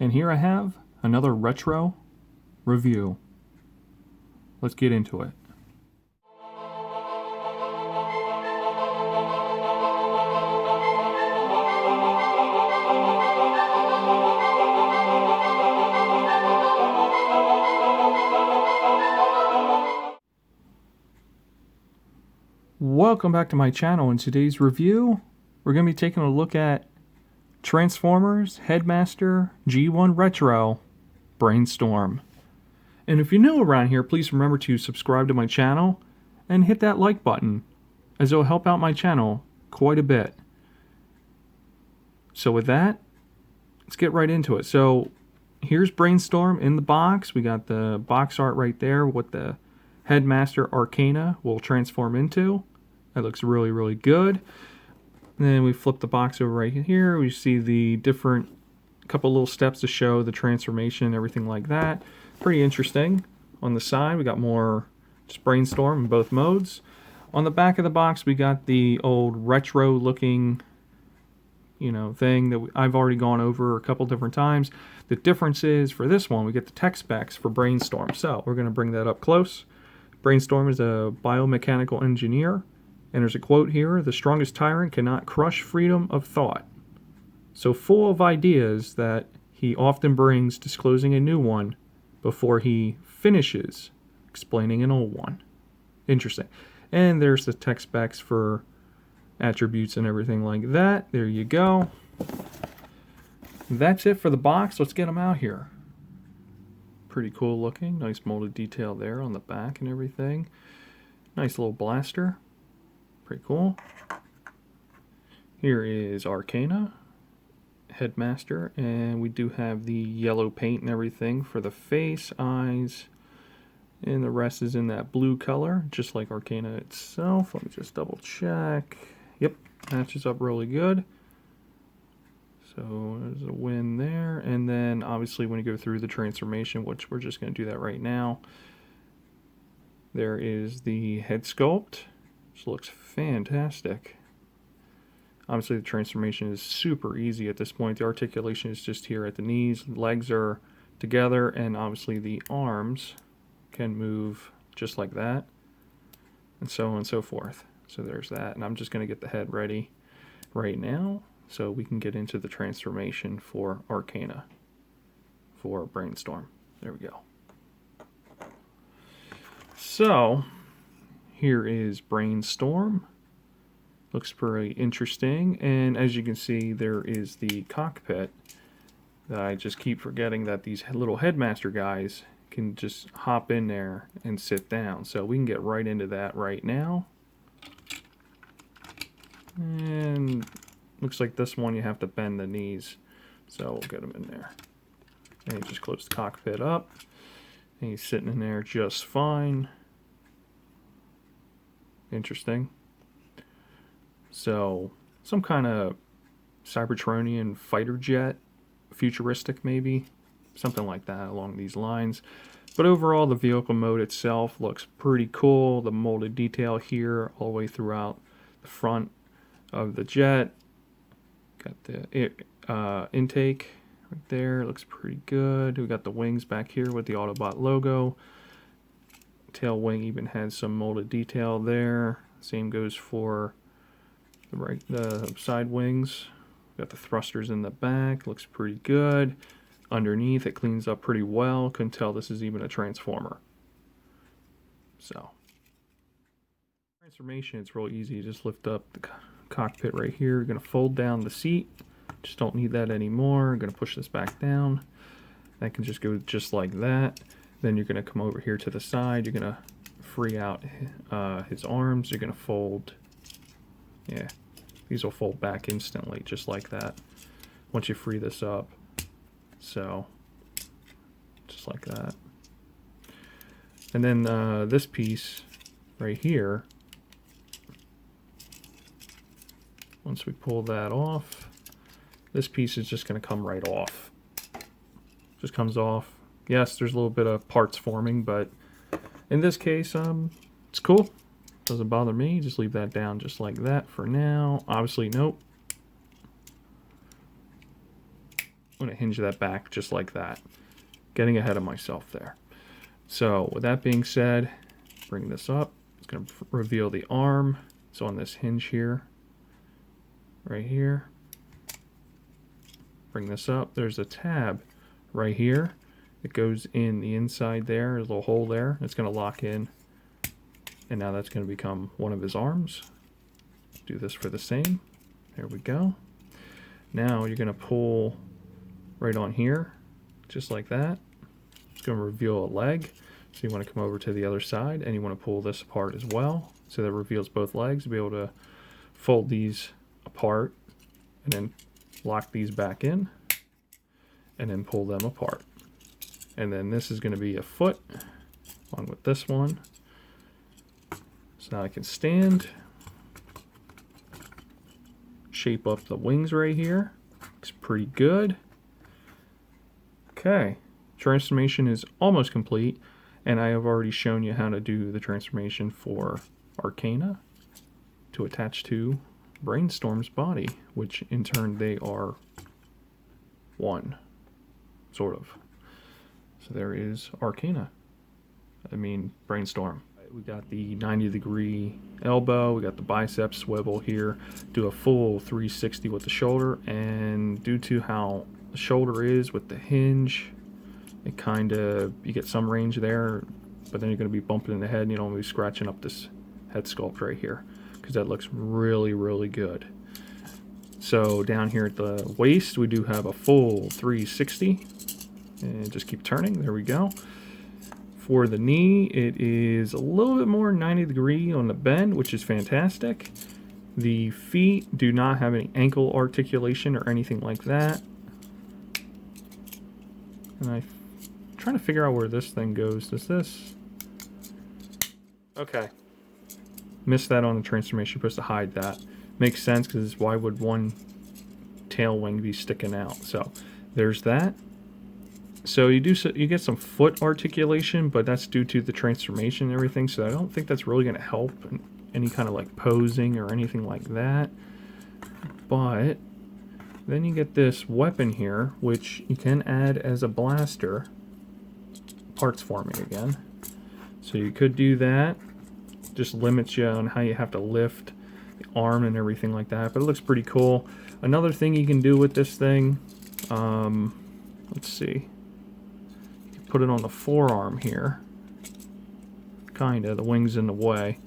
And here I have another retro review. Let's get into it. Welcome back to my channel. In today's review, we're going to be taking a look at Transformers Headmaster G1 Retro Brainstorm. And if you're new around here, please remember to subscribe to my channel and hit that like button, as it will help out my channel quite a bit. So with that, let's get right into it. So here's Brainstorm in the box. We got the box art right there, what the Headmaster Arcana will transform into. That looks really, really good. And then we flip the box over right here. We see the different couple little steps to show the transformation, everything like that. Pretty interesting. On the side, we got more just Brainstorm in both modes. On the back of the box, we got the old retro looking, thing that I've already gone over a couple different times. The difference is for this one, we get the tech specs for Brainstorm. So we're going to bring that up close. Brainstorm is a biomechanical engineer. And there's a quote here: "The strongest tyrant cannot crush freedom of thought. So full of ideas that he often brings, disclosing a new one before he finishes explaining an old one." Interesting. And there's the tech specs for attributes and everything like that. There you go. That's it for the box. Let's get them out here. Pretty cool looking. Nice molded detail there on the back and everything. Nice little blaster. Pretty cool. Here is Arcana, Headmaster, and we do have the yellow paint and everything for the face, eyes, and the rest is in that blue color, just like Arcana itself. Let me just double check. Yep, matches up really good. So there's a win there. And then obviously when you go through the transformation, which we're just going to do that right now, there is the head sculpt. Which looks fantastic. Obviously the transformation is super easy at this point. The articulation is just here at the knees. Legs are together, and obviously the arms can move just like that, and so on and so forth. So there's that, and I'm just going to get the head ready right now so we can get into the transformation for Arcana for Brainstorm. There we go. So here is Brainstorm. Looks pretty interesting, and as you can see, there is the cockpit that I just keep forgetting that these little Headmaster guys can just hop in there and sit down. So we can get right into that right now. And looks like this one you have to bend the knees, so we'll get them in there. And you just close the cockpit up, and he's sitting in there just fine. Interesting. So some kind of Cybertronian fighter jet, futuristic maybe, something like that along these lines. But overall, the vehicle mode itself looks pretty cool. The molded detail here all the way throughout the front of the jet. Got the intake right there. Looks pretty good. We got the wings back here with the Autobot logo. Tail wing even has some molded detail there. Same goes for the side wings. Got the thrusters in the back. Looks pretty good. Underneath, it cleans up pretty well. Couldn't tell this is even a transformer. So transformation, it's real easy. Just lift up the cockpit right here. You're going to fold down the seat. Just don't need that anymore. I'm going to push this back down. That can just go just like that. Then you're going to come over here to the side. You're going to free out his arms. You're going to fold. Yeah, these will fold back instantly, just like that, once you free this up. So, just like that. And then this piece right here, once we pull that off, this piece is just going to come right off. Just comes off. Yes, there's a little bit of parts forming, but in this case, it's cool. Doesn't bother me. Just leave that down just like that for now. Obviously, nope. I'm going to hinge that back just like that. Getting ahead of myself there. So with that being said, bring this up. It's going to reveal the arm. It's on this hinge here, right here. Bring this up. There's a tab right here. It goes in the inside there. There's a little hole there. It's going to lock in. And now that's going to become one of his arms. Do this for the same. There we go. Now you're going to pull right on here, just like that. It's going to reveal a leg. So you want to come over to the other side and you want to pull this apart as well. So that reveals both legs. You'll be able to fold these apart and then lock these back in and then pull them apart. And then this is going to be a foot along with this one. So now I can stand, shape up the wings right here. Looks pretty good. Okay, transformation is almost complete, and I have already shown you how to do the transformation for Arcana to attach to Brainstorm's body, which in turn they are one, sort of. So there is Arcana. Brainstorm. We got the 90-degree elbow, we got the bicep swivel here, do a full 360 with the shoulder, and due to how the shoulder is with the hinge, it you get some range there, but then you're going to be bumping in the head and you don't want to be scratching up this head sculpt right here, because that looks really, really good. So down here at the waist, we do have a full 360, and just keep turning, there we go. For the knee, it is a little bit more 90-degree on the bend, which is fantastic. The feet do not have any ankle articulation or anything like that. And I'm trying to figure out where this thing goes. Does this? Okay. Missed that on the transformation. You're supposed to hide that. Makes sense, because why would one tail wing be sticking out? So there's that. So you get some foot articulation, but that's due to the transformation and everything, so I don't think that's really going to help in any kind of like posing or anything like that. But then you get this weapon here, which you can add as a blaster. Parts forming again. So you could do that. Just limits you on how you have to lift the arm and everything like that, but it looks pretty cool. Another thing you can do with this thing, let's see. Put it on the forearm here. Kinda, the wing's in the way.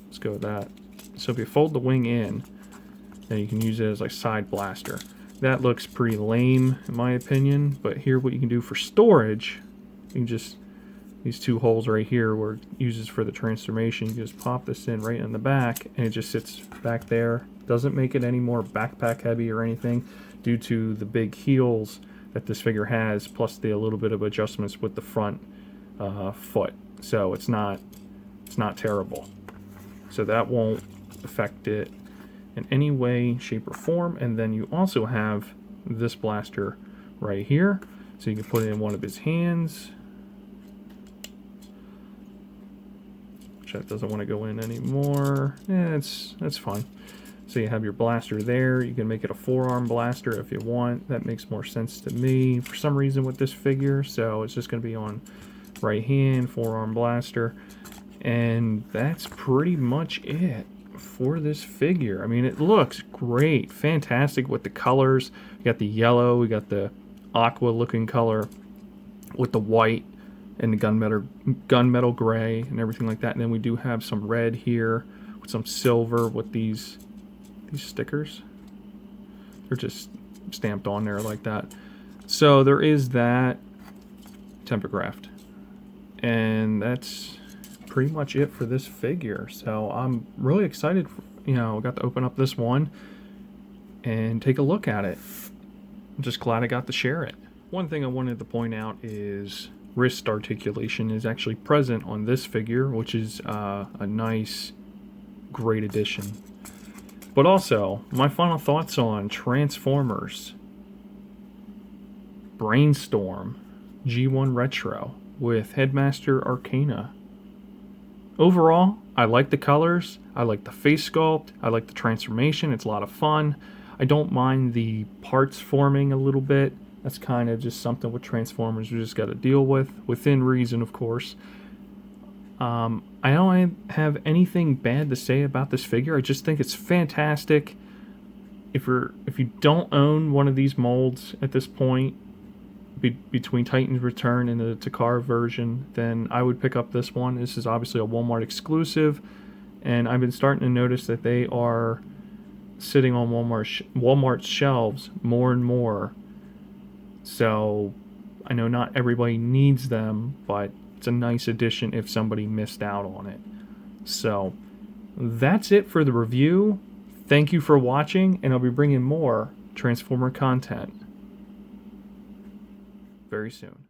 Let's go with that. So if you fold the wing in, then you can use it as like side blaster. That looks pretty lame in my opinion, but here what you can do for storage, you can just, these two holes right here where it uses for the transformation, you just pop this in right in the back and it just sits back there. Doesn't make it any more backpack heavy or anything due to the big heels that this figure has, plus a little bit of adjustments with the front foot. So it's not terrible. So that won't affect it in any way, shape, or form. And then you also have this blaster right here. So you can put it in one of his hands. Which that doesn't want to go in anymore. Yeah, that's fine. So you have your blaster there. You can make it a forearm blaster if you want. That makes more sense to me for some reason with this figure. So it's just going to be on right hand, forearm blaster. And that's pretty much it for this figure. I mean, it looks great. Fantastic with the colors. We got the yellow. We got the aqua looking color with the white and the gunmetal gray and everything like that. And then we do have some red here with some silver with these stickers. They're just stamped on there like that. So there is that tempographed, and that's pretty much it for this figure. So I'm really excited I got to open up this one and take a look at it. I'm just glad I got to share it. One thing I wanted to point out is wrist articulation is actually present on this figure, which is a nice, great addition. But also, my final thoughts on Transformers Brainstorm G1 Retro with Headmaster Arcana. Overall, I like the colors, I like the face sculpt, I like the transformation, it's a lot of fun. I don't mind the parts forming a little bit That's kind of just something with Transformers we just got to deal with, within reason, of course. I don't have anything bad to say about this figure. I just think it's fantastic. If you don't own one of these molds at this point, between Titan's Return and the Takara version, then I would pick up this one. This is obviously a Walmart exclusive, and I've been starting to notice that they are sitting on Walmart's shelves more and more. So I know not everybody needs them, but it's a nice addition if somebody missed out on it. So that's it for the review. Thank you for watching, and I'll be bringing more Transformer content very soon.